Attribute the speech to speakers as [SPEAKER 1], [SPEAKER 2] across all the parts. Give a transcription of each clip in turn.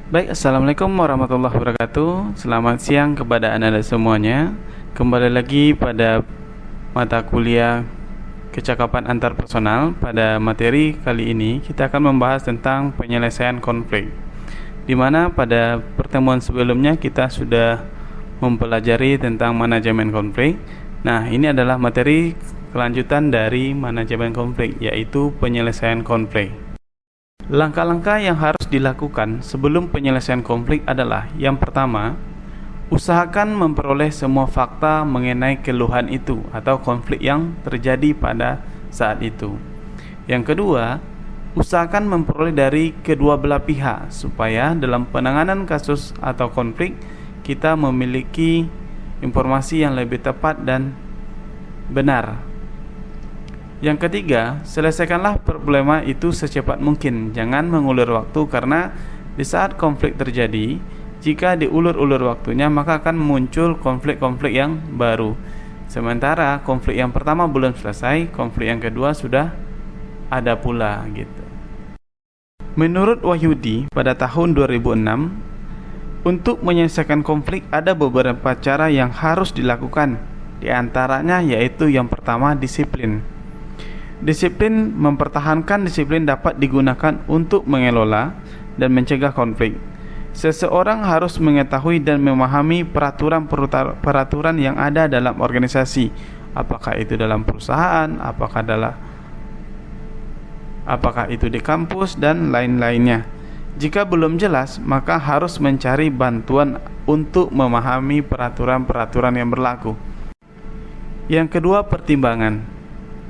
[SPEAKER 1] Baik, Assalamualaikum warahmatullahi wabarakatuh. Selamat siang kepada Anda semuanya. Kembali lagi pada mata kuliah kecakapan antarpersonal. Pada materi kali ini kita akan membahas tentang penyelesaian konflik, di mana pada pertemuan sebelumnya kita sudah mempelajari tentang manajemen konflik. Nah, ini adalah materi kelanjutan dari manajemen konflik, yaitu penyelesaian konflik. Langkah-langkah yang harus dilakukan sebelum penyelesaian konflik adalah: yang pertama, usahakan memperoleh semua fakta mengenai keluhan itu atau konflik yang terjadi pada saat itu. Yang kedua, usahakan memperoleh dari kedua belah pihak supaya dalam penanganan kasus atau konflik kita memiliki informasi yang lebih tepat dan benar. Yang ketiga, selesaikanlah problema itu secepat mungkin. Jangan mengulur waktu, karena di saat konflik terjadi, jika diulur-ulur waktunya maka akan muncul konflik-konflik yang baru. Sementara konflik yang pertama belum selesai, konflik yang kedua sudah ada pula gitu. Menurut Wahyudi pada tahun 2006, untuk menyelesaikan konflik ada beberapa cara yang harus dilakukan. Di antaranya yaitu yang pertama, disiplin. Disiplin, mempertahankan disiplin dapat digunakan untuk mengelola dan mencegah konflik. Seseorang harus mengetahui dan memahami peraturan yang ada dalam organisasi, apakah itu dalam perusahaan, apakah itu di kampus dan lain-lainnya. Jika belum jelas, maka harus mencari bantuan untuk memahami peraturan-peraturan yang berlaku. Yang kedua, pertimbangan.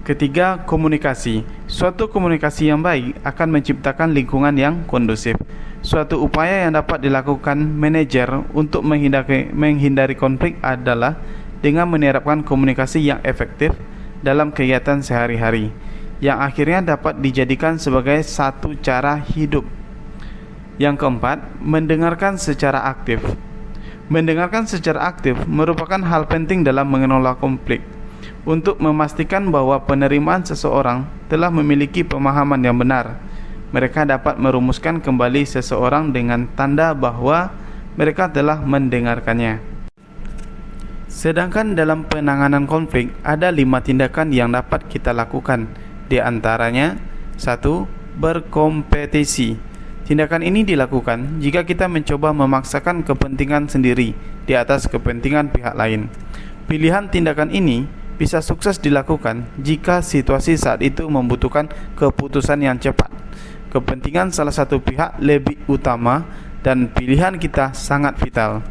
[SPEAKER 1] Ketiga, komunikasi. Suatu komunikasi yang baik akan menciptakan lingkungan yang kondusif. Suatu upaya yang dapat dilakukan manajer untuk menghindari konflik adalah dengan menerapkan komunikasi yang efektif dalam kegiatan sehari-hari, yang akhirnya dapat dijadikan sebagai satu cara hidup. Yang keempat, mendengarkan secara aktif. Mendengarkan secara aktif merupakan hal penting dalam mengelola konflik. Untuk memastikan bahwa penerimaan seseorang telah memiliki pemahaman yang benar, mereka dapat merumuskan kembali seseorang dengan tanda bahwa mereka telah mendengarkannya. Sedangkan dalam penanganan konflik ada 5 tindakan yang dapat kita lakukan. Di antaranya, 1. Berkompetisi. Tindakan ini dilakukan jika kita mencoba memaksakan kepentingan sendiri di atas kepentingan pihak lain. Pilihan tindakan ini bisa sukses dilakukan jika situasi saat itu membutuhkan keputusan yang cepat. Kepentingan salah satu pihak lebih utama dan pilihan kita sangat vital.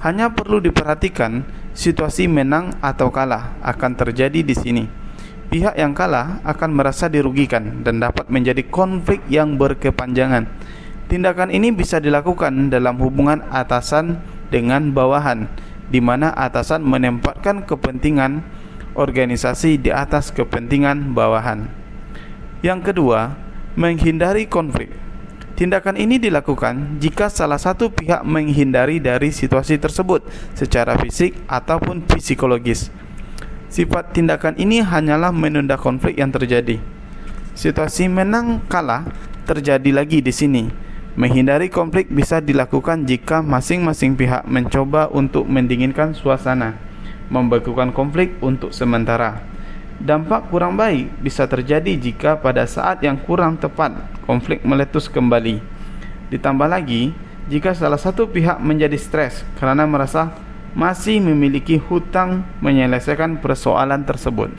[SPEAKER 1] Hanya perlu diperhatikan situasi menang atau kalah akan terjadi di sini. Pihak yang kalah akan merasa dirugikan dan dapat menjadi konflik yang berkepanjangan. Tindakan ini bisa dilakukan dalam hubungan atasan dengan bawahan, di mana atasan menempatkan kepentingan organisasi di atas kepentingan bawahan. Yang kedua, menghindari konflik. Tindakan ini dilakukan jika salah satu pihak menghindari dari situasi tersebut secara fisik ataupun psikologis. Sifat tindakan ini hanyalah menunda konflik yang terjadi. Situasi menang kalah terjadi lagi di sini. Menghindari konflik bisa dilakukan jika masing-masing pihak mencoba untuk mendinginkan suasana, membekukan konflik untuk sementara. Dampak kurang baik bisa terjadi jika pada saat yang kurang tepat konflik meletus kembali. Ditambah lagi, jika salah satu pihak menjadi stres karena merasa masih memiliki hutang menyelesaikan persoalan tersebut.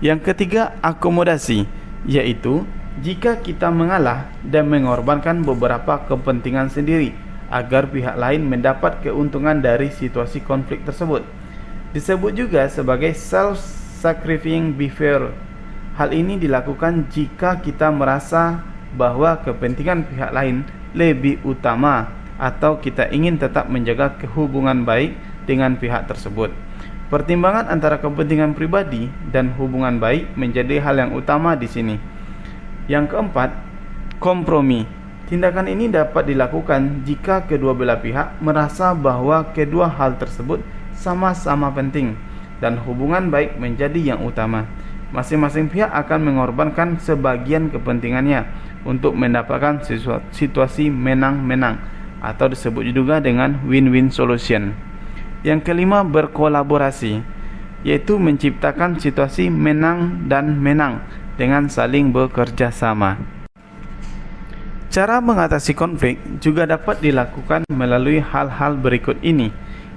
[SPEAKER 1] Yang ketiga, akomodasi, yaitu jika kita mengalah dan mengorbankan beberapa kepentingan sendiri agar pihak lain mendapat keuntungan dari situasi konflik tersebut. Disebut juga sebagai self-sacrificing behavior. Hal ini dilakukan jika kita merasa bahwa kepentingan pihak lain lebih utama atau kita ingin tetap menjaga hubungan baik dengan pihak tersebut. Pertimbangan antara kepentingan pribadi dan hubungan baik menjadi hal yang utama di sini. Yang keempat, kompromi. Tindakan ini dapat dilakukan jika kedua belah pihak merasa bahwa kedua hal tersebut sama-sama penting dan hubungan baik menjadi yang utama. Masing-masing pihak akan mengorbankan sebagian kepentingannya untuk mendapatkan situasi menang-menang atau disebut juga dengan win-win solution. Yang kelima, berkolaborasi, yaitu menciptakan situasi menang dan menang dengan saling bekerja sama. Cara mengatasi konflik juga dapat dilakukan melalui hal-hal berikut ini.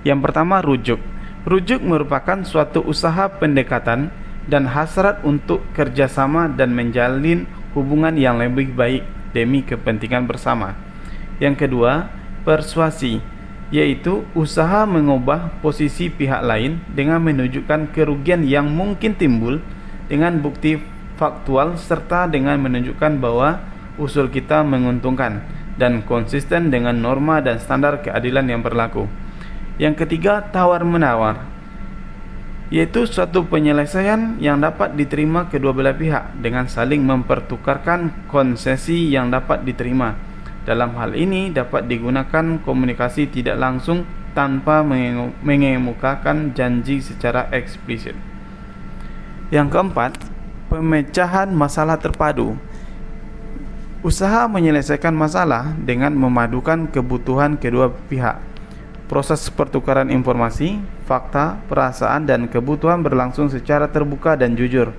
[SPEAKER 1] Yang pertama, rujuk. Rujuk merupakan suatu usaha pendekatan dan hasrat untuk kerjasama dan menjalin hubungan yang lebih baik demi kepentingan bersama. Yang kedua, persuasi, yaitu usaha mengubah posisi pihak lain dengan menunjukkan kerugian yang mungkin timbul dengan bukti faktual serta dengan menunjukkan bahwa usul kita menguntungkan dan konsisten dengan norma dan standar keadilan yang berlaku. Yang ketiga, tawar-menawar, yaitu suatu penyelesaian yang dapat diterima kedua belah pihak dengan saling mempertukarkan konsesi yang dapat diterima. Dalam hal ini dapat digunakan komunikasi tidak langsung tanpa mengemukakan janji secara eksplisit. Yang keempat, pemecahan masalah terpadu. Usaha menyelesaikan masalah dengan memadukan kebutuhan kedua pihak. Proses pertukaran informasi, fakta, perasaan, dan kebutuhan berlangsung secara terbuka dan jujur,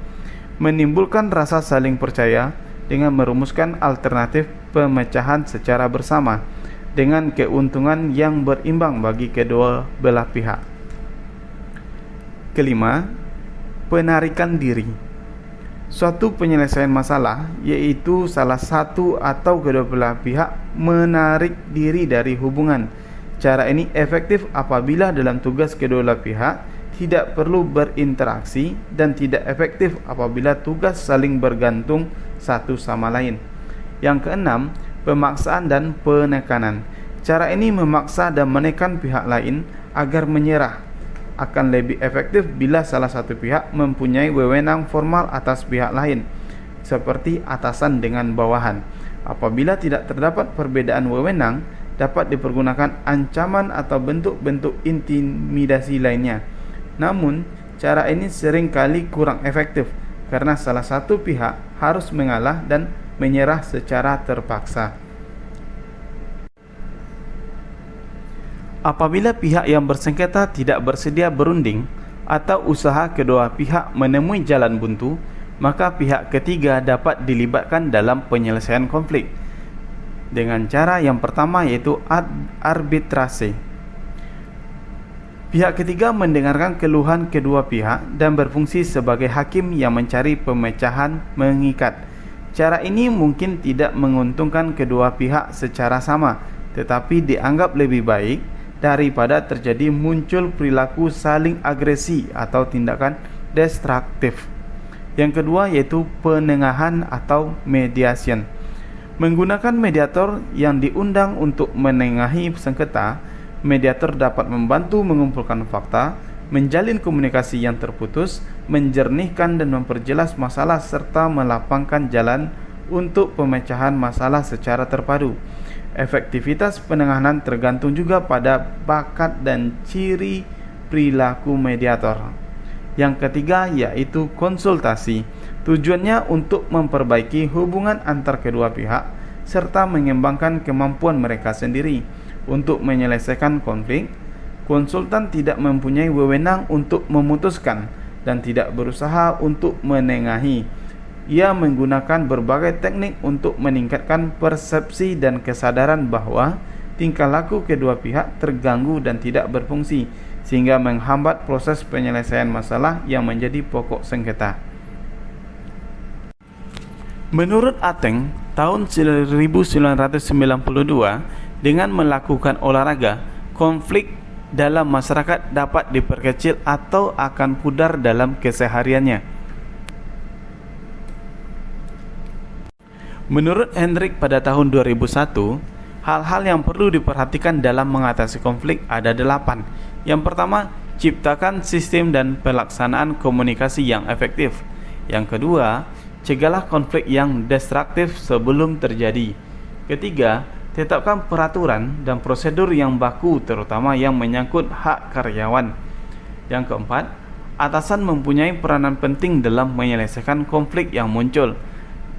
[SPEAKER 1] menimbulkan rasa saling percaya dengan merumuskan alternatif pemecahan secara bersama dengan keuntungan yang berimbang bagi kedua belah pihak. Kelima, penarikan diri. Suatu penyelesaian masalah yaitu salah satu atau kedua belah pihak menarik diri dari hubungan. Cara ini efektif apabila dalam tugas kedua belah pihak tidak perlu berinteraksi dan tidak efektif apabila tugas saling bergantung satu sama lain. Yang keenam, pemaksaan dan penekanan. Cara ini memaksa dan menekan pihak lain agar menyerah. Akan lebih efektif bila salah satu pihak mempunyai wewenang formal atas pihak lain, seperti atasan dengan bawahan. Apabila tidak terdapat perbedaan wewenang, dapat dipergunakan ancaman atau bentuk-bentuk intimidasi lainnya. Namun, cara ini seringkali kurang efektif karena salah satu pihak harus mengalah dan menyerah secara terpaksa. Apabila pihak yang bersengketa tidak bersedia berunding atau usaha kedua pihak menemui jalan buntu, maka pihak ketiga dapat dilibatkan dalam penyelesaian konflik dengan cara yang pertama, yaitu arbitrase. Pihak ketiga mendengarkan keluhan kedua pihak dan berfungsi sebagai hakim yang mencari pemecahan mengikat. Cara ini mungkin tidak menguntungkan kedua pihak secara sama, tetapi dianggap lebih baik daripada terjadi muncul perilaku saling agresi atau tindakan destruktif. Yang kedua, yaitu penengahan atau mediation. Menggunakan mediator yang diundang untuk menengahi sengketa, mediator dapat membantu mengumpulkan fakta, menjalin komunikasi yang terputus, menjernihkan dan memperjelas masalah serta melapangkan jalan untuk pemecahan masalah secara terpadu. Efektivitas penengahan tergantung juga pada bakat dan ciri perilaku mediator. Yang ketiga, yaitu konsultasi. Tujuannya untuk memperbaiki hubungan antar kedua pihak serta mengembangkan kemampuan mereka sendiri untuk menyelesaikan konflik. Konsultan tidak mempunyai wewenang untuk memutuskan dan tidak berusaha untuk menengahi. Ia menggunakan berbagai teknik untuk meningkatkan persepsi dan kesadaran bahwa tingkah laku kedua pihak terganggu dan tidak berfungsi, sehingga menghambat proses penyelesaian masalah yang menjadi pokok sengketa. Menurut Ateng, tahun 1992, dengan melakukan olahraga, konflik dalam masyarakat dapat diperkecil atau akan pudar dalam kesehariannya. Menurut Hendrik pada tahun 2001, hal-hal yang perlu diperhatikan dalam mengatasi konflik ada 8. Yang pertama, ciptakan sistem dan pelaksanaan komunikasi yang efektif. Yang kedua, cegahlah konflik yang destruktif sebelum terjadi. Ketiga, tetapkan peraturan dan prosedur yang baku, terutama yang menyangkut hak karyawan. Yang keempat, atasan mempunyai peranan penting dalam menyelesaikan konflik yang muncul.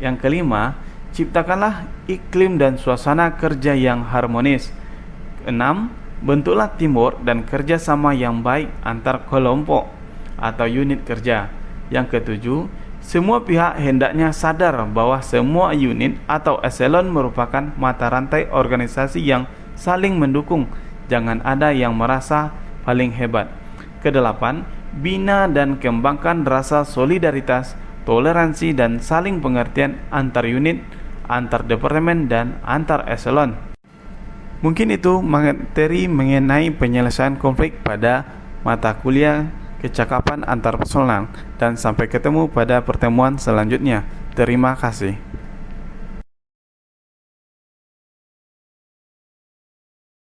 [SPEAKER 1] Yang kelima, ciptakanlah iklim dan suasana kerja yang harmonis. Keenam, bentuklah teamwork dan kerjasama yang baik antar kelompok atau unit kerja. Yang ketujuh, semua pihak hendaknya sadar bahwa semua unit atau eselon merupakan mata rantai organisasi yang saling mendukung. Jangan ada yang merasa paling hebat. Kedelapan, bina dan kembangkan rasa solidaritas, toleransi dan saling pengertian antar unit, antar departemen dan antar eselon. Mungkin itu materi mengenai penyelesaian konflik pada mata kuliah kecakapan antar personal, dan sampai ketemu pada pertemuan selanjutnya. Terima kasih.